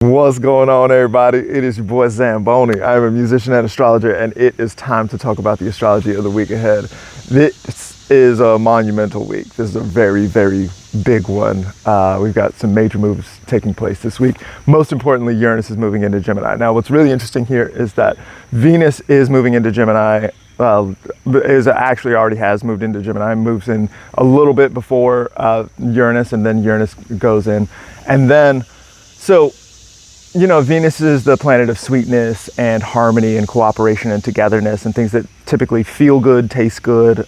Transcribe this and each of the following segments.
What's going on, everybody? It is your boy Zamboni. I'm a musician and astrologer, and it is time to talk about the astrology of the week ahead. This is a monumental week. This is a very, very big one. We've got some major moves taking place this week. Most importantly, Uranus is moving into Gemini. Now, what's really interesting here is that Venus is moving into Gemini. Is actually already has moved into Gemini, moves in a little bit before Uranus, and then Uranus goes in. And then, Venus is the planet of sweetness and harmony and cooperation and togetherness and things that typically feel good, taste good,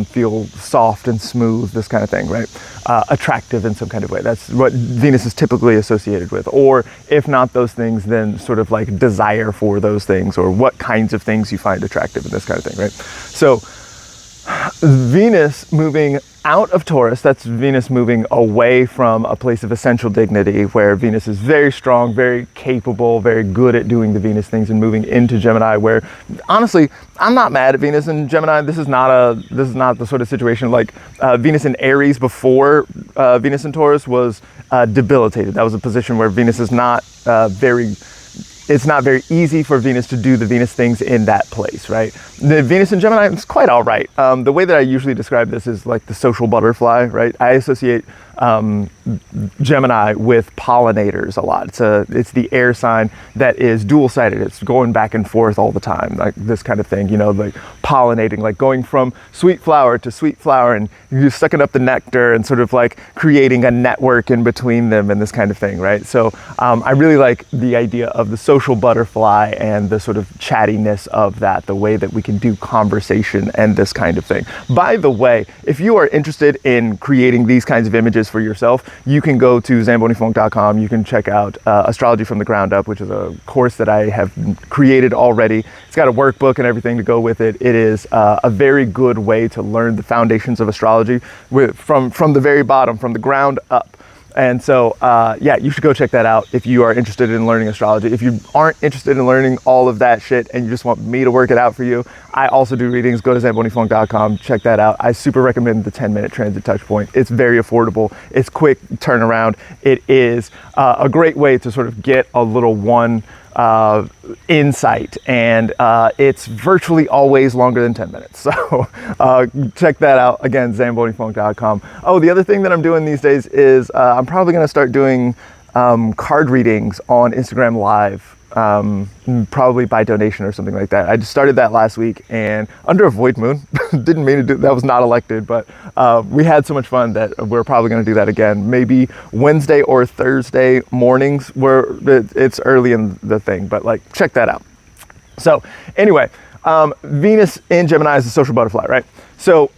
feel soft and smooth, this kind of thing, right? Attractive in some kind of way. That's what Venus is typically associated with. Or if not those things, then sort of like desire for those things, or what kinds of things you find attractive and this kind of thing, right? So Venus moving out of Taurus, that's Venus moving away from a place of essential dignity where Venus is very strong, very capable, very good at doing the Venus things, and moving into Gemini where, honestly, I'm not mad at Venus in Gemini. This is not the sort of situation like Venus in Aries before Venus in Taurus was debilitated. That was a position where Venus is not it's not very easy for Venus to do the Venus things in that place, right? The Venus in Gemini is quite all right. The way that I usually describe this is like the social butterfly, right? I associate Gemini with pollinators a lot. It's the air sign that is dual-sided. It's going back and forth all the time, like this kind of thing, like pollinating, like going from sweet flower to sweet flower, and you're sucking up the nectar and sort of like creating a network in between them and this kind of thing, right? So I really like the idea of the social butterfly and the sort of chattiness of that, the way that we can do conversation and this kind of thing. By the way, if you are interested in creating these kinds of images for yourself, you can go to zambonifunk.com. You can check out Astrology from the Ground Up, which is a course that I have created already. It's got a workbook and everything to go with it. It is a very good way to learn the foundations of astrology from the very bottom, from the ground up. And so, you should go check that out if you are interested in learning astrology. If you aren't interested in learning all of that shit and you just want me to work it out for you, I also do readings. Go to zambonifunk.com, check that out. I super recommend the 10-minute transit touch point. It's very affordable. It's quick turnaround. It is a great way to sort of get a little insight, and it's virtually always longer than 10 minutes. So check that out. Again, zambonifunk.com. Oh, the other thing that I'm doing these days is I'm probably going to start doing card readings on Instagram Live, probably by donation or something like that. I just started that last week, and under a void moon. Didn't mean to do that. Was not elected, but we had so much fun that we're probably going to do that again. Maybe Wednesday or Thursday mornings, where it's early in the thing, but like check that out. So anyway, Venus in Gemini is a social butterfly, right? So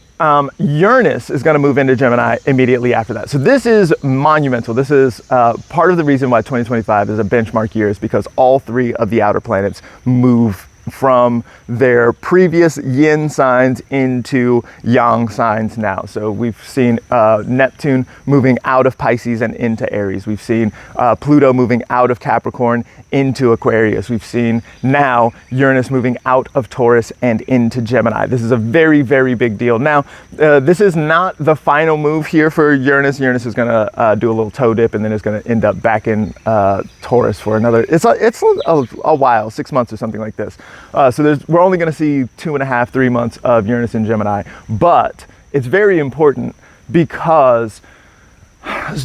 Uranus is going to move into Gemini immediately after that. So this is monumental. This is part of the reason why 2025 is a benchmark year, is because all three of the outer planets move from their previous yin signs into yang signs now. So we've seen Neptune moving out of Pisces and into Aries. We've seen Pluto moving out of Capricorn into Aquarius. We've seen now Uranus moving out of Taurus and into Gemini. This is a very, very big deal. Now, this is not the final move here for Uranus. Uranus is going to do a little toe dip, and then it's going to end up back in Taurus for another, it's a while, 6 months or something like this. So we're only going to see 2.5, 3 months of Uranus in Gemini, but it's very important because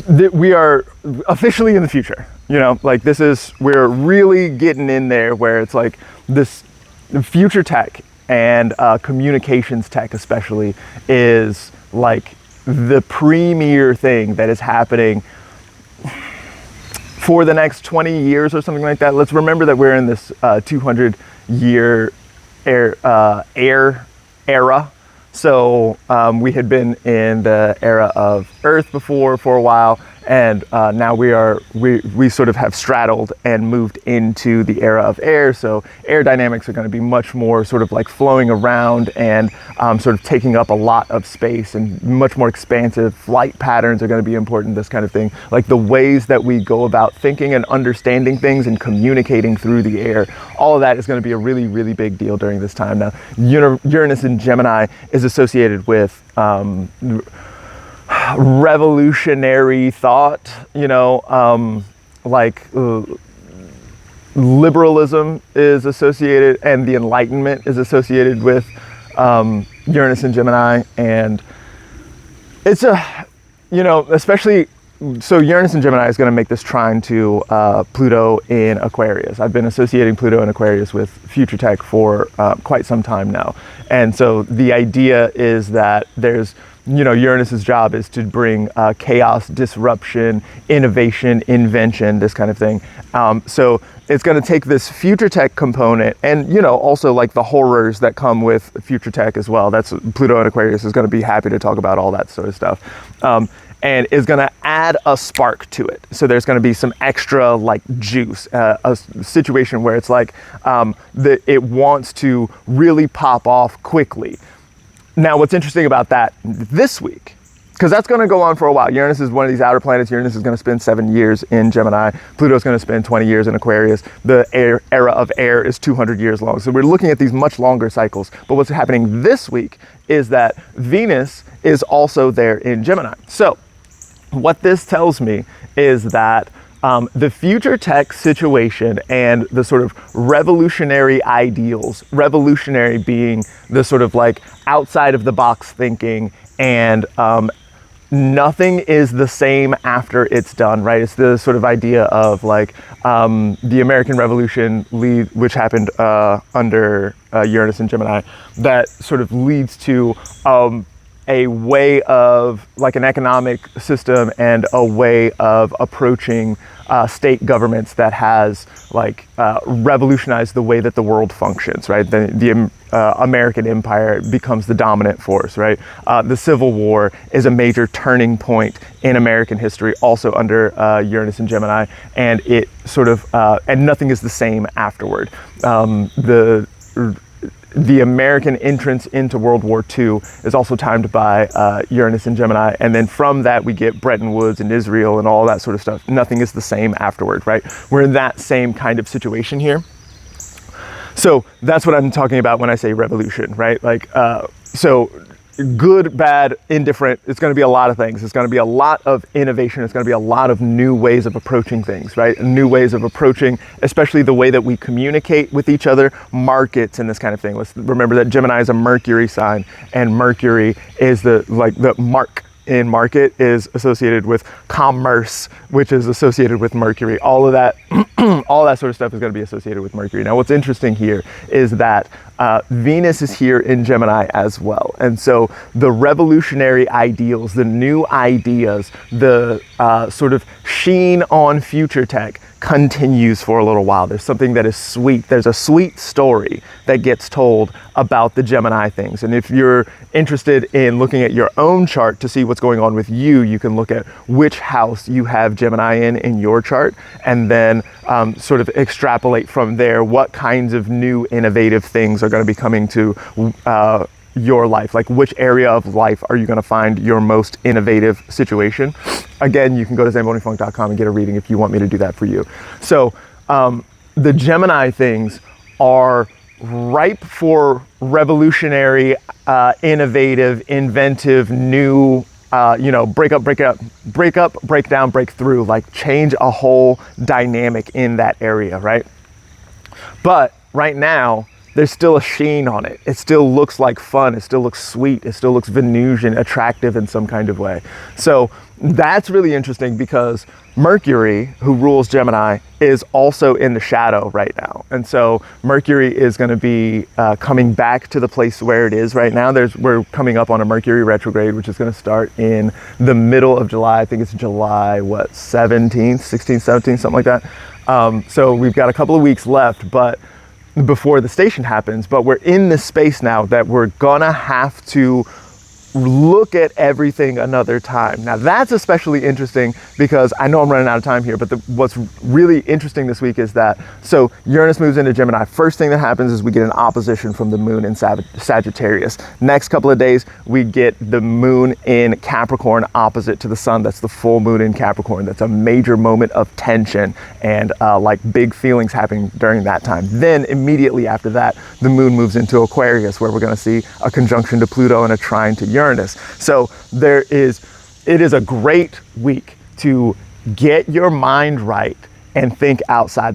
we are officially in the future. We're really getting in there where it's like this future tech and communications tech especially is like the premier thing that is happening for the next 20 years or something like that. Let's remember that we're in this 200-year era. So we had been in the era of Earth before for a while, and now we sort of have straddled and moved into the era of air. So air dynamics are going to be much more sort of like flowing around and sort of taking up a lot of space, and much more expansive. Flight patterns are going to be important, this kind of thing. Like the ways that we go about thinking and understanding things and communicating through the air, all of that is going to be a really, really big deal during this time. Now, Uranus in Gemini is associated with revolutionary thought, liberalism is associated, and the Enlightenment is associated with Uranus and Gemini. And it's especially, so Uranus and Gemini is going to make this trine to Pluto in Aquarius. I've been associating Pluto in Aquarius with future tech for quite some time now. And so the idea is that there's, Uranus's job is to bring chaos, disruption, innovation, invention, this kind of thing. So it's going to take this future tech component and, also like the horrors that come with future tech as well. That's Pluto in Aquarius is going to be happy to talk about all that sort of stuff. And is going to add a spark to it. So there's going to be some extra like juice, a situation where it's like it wants to really pop off quickly. Now, what's interesting about that this week, because that's going to go on for a while. Uranus is one of these outer planets. Uranus is going to spend 7 years in Gemini. Pluto is going to spend 20 years in Aquarius. The era of air is 200 years long. So we're looking at these much longer cycles. But what's happening this week is that Venus is also there in Gemini. So what this tells me is that the future tech situation and the sort of revolutionary ideals, revolutionary being the sort of like outside of the box thinking, and nothing is the same after it's done, right? It's the sort of idea of like the American Revolution, which happened under Uranus and Gemini, that sort of leads to a way of like an economic system and a way of approaching state governments that has like revolutionized the way that the world functions, right? The American empire becomes the dominant force, right? The Civil War is a major turning point in American history, also under Uranus and Gemini, and it sort of, and nothing is the same afterward. The American entrance into World War II is also timed by Uranus and Gemini. And then from that, we get Bretton Woods and Israel and all that sort of stuff. Nothing is the same afterward, right? We're in that same kind of situation here. So that's what I'm talking about when I say revolution, right? Like, so good, bad, indifferent, it's going to be a lot of things. It's going to be a lot of innovation. It's going to be a lot of new ways of approaching things, right? New ways of approaching, especially the way that we communicate with each other, markets and this kind of thing. Let's remember that Gemini is a Mercury sign, and Mercury is the mark in market is associated with commerce, which is associated with Mercury. All of that, all that sort of stuff is going to be associated with Mercury. Now, what's interesting here is that Venus is here in Gemini as well. And so the revolutionary ideals, the new ideas, the sort of sheen on future tech continues for a little while. There's something that is sweet. There's a sweet story that gets told about the Gemini things. And if you're interested in looking at your own chart to see what's going on with you, you can look at which house you have Gemini in your chart, and then sort of extrapolate from there what kinds of new innovative things are going to be coming to your life. Like, which area of life are you going to find your most innovative situation? Again, you can go to zambonifunk.com and get a reading if you want me to do that for you. So the Gemini things are ripe for revolutionary, innovative, inventive, new, break up, break down, break through, like change a whole dynamic in that area, right? But right now, there's still a sheen on it. It still looks like fun. It still looks sweet. It still looks Venusian, attractive in some kind of way. So that's really interesting because Mercury, who rules Gemini, is also in the shadow right now. And so Mercury is going to be coming back to the place where it is right now. We're coming up on a Mercury retrograde, which is going to start in the middle of July. I think it's July, 17th, 16th, 17th, something like that. So we've got a couple of weeks left, but before the station happens, but we're in this space now that we're gonna have to look at everything another time. Now that's especially interesting because I know I'm running out of time here, but what's really interesting this week is that, so Uranus moves into Gemini. First thing that happens is we get an opposition from the moon in Sagittarius. Next couple of days, we get the moon in Capricorn opposite to the sun. That's the full moon in Capricorn. That's a major moment of tension and like big feelings happening during that time. Then immediately after that, the moon moves into Aquarius, where we're gonna see a conjunction to Pluto and a trine to Uranus. So it is a great week to get your mind right and think outside the